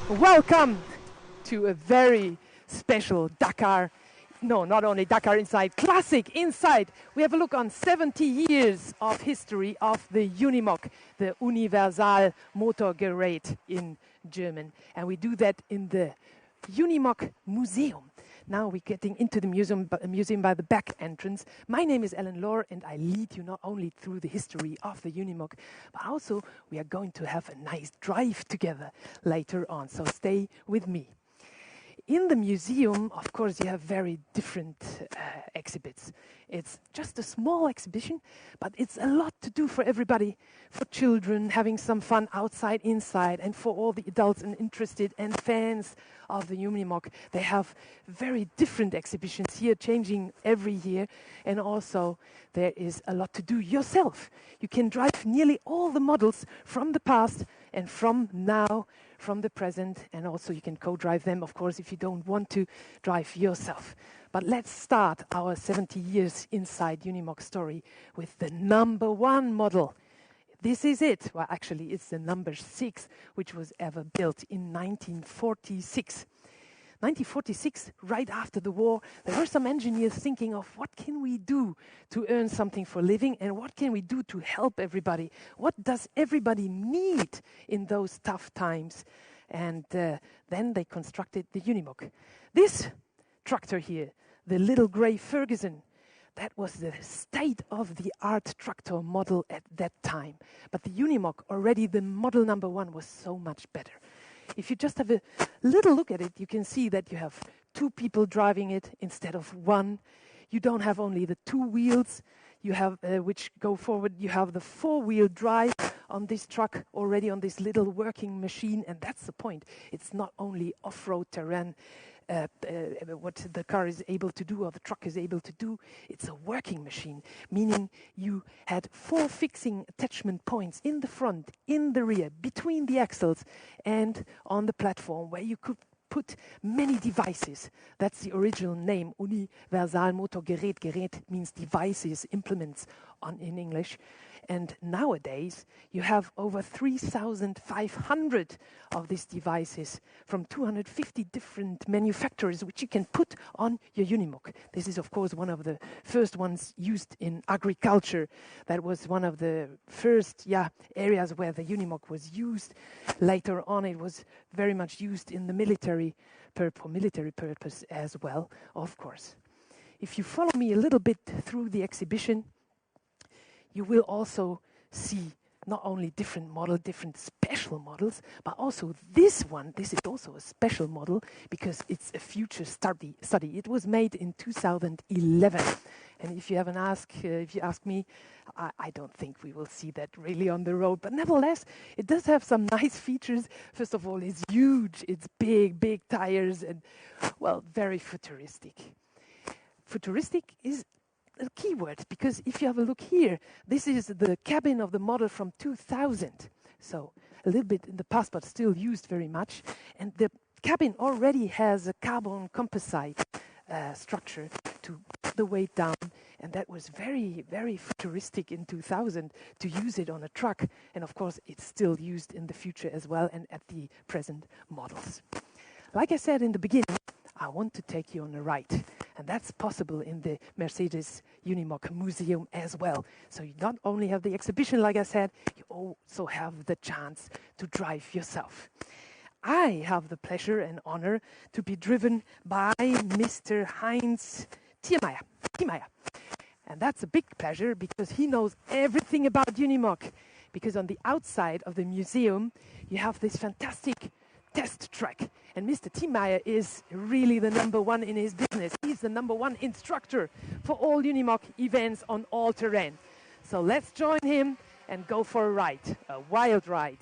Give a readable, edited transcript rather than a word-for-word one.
Welcome to a very special Dakar. No, not only Dakar Inside, Classic Inside. We have a look on 70 years of history of the Unimog, the Universal Motorgerät in German. And we do that in the Unimog Museum. Now we're getting into the museum by the back entrance. My name is Ellen Lohr, and I lead you not only through the history of the Unimog, but also we are going to have a nice drive together later on. So stay with me. In the museum, of course, you have very different exhibits. It's just a small exhibition, but it's a lot to do for everybody, for children, having some fun outside, inside, and for all the adults and interested and fans of the Unimog. They have very different exhibitions here, changing every year, and also there is a lot to do yourself. You can drive nearly all the models from the past and from now, from the present, and also you can co-drive them, of course, if you don't want to drive yourself. But let's start our 70 years inside Unimog story with the #1 model. This is it. Well, actually, it's the number 6, which was ever built in 1946. 1946, right after the war, there were some engineers thinking of what can we do to earn something for living and what can we do to help everybody? What does everybody need in those tough times? And then they constructed the Unimog. This tractor here, the little grey Ferguson, that was the state-of-the-art tractor model at that time. But the Unimog, already the model #1, was so much better. If you just have a little look at it, you can see that you have 2 people driving it instead of 1. You don't have only the 2 wheels, you have which go forward. You have the 4-wheel drive on this truck, already on this little working machine, and that's the point. It's not only off-road terrain, what the car is able to do or the truck is able to do. It's a working machine, meaning you had 4 fixing attachment points in the front, in the rear, between the axles and on the platform, where you could put many devices. That's the original name, Universal Motorgerät. Gerät means devices, implements in English. And nowadays, you have over 3,500 of these devices from 250 different manufacturers, which you can put on your Unimog. This is, of course, one of the first ones used in agriculture. That was one of the first areas where the Unimog was used. Later on, it was very much used in the military purpose as well, of course. If you follow me a little bit through the exhibition, you will also see not only different special models, but also this one. This is also a special model because it's a future study. It was made in 2011. And if you ask me, I don't think we will see that really on the road. But nevertheless, it does have some nice features. First of all, it's huge. It's big tires and, well, very futuristic. Futuristic is a key word, because if you have a look here, this is the cabin of the model from 2000. So a little bit in the past, but still used very much. And the cabin already has a carbon composite structure to put the weight down. And that was very, very futuristic in 2000 to use it on a truck. And of course, it's still used in the future as well and at the present models. Like I said in the beginning, I want to take you on a ride. And that's possible in the Mercedes Unimog Museum as well. So you not only have the exhibition, like I said, you also have the chance to drive yourself. I have the pleasure and honor to be driven by Mr. Heinz Thiemeyer. And that's a big pleasure because he knows everything about Unimog. Because on the outside of the museum, you have this fantastic test track. And Mr. Thiemeyer is really the #1 in his business. He's the #1 instructor for all Unimog events on all terrain. So let's join him and go for a ride, a wild ride.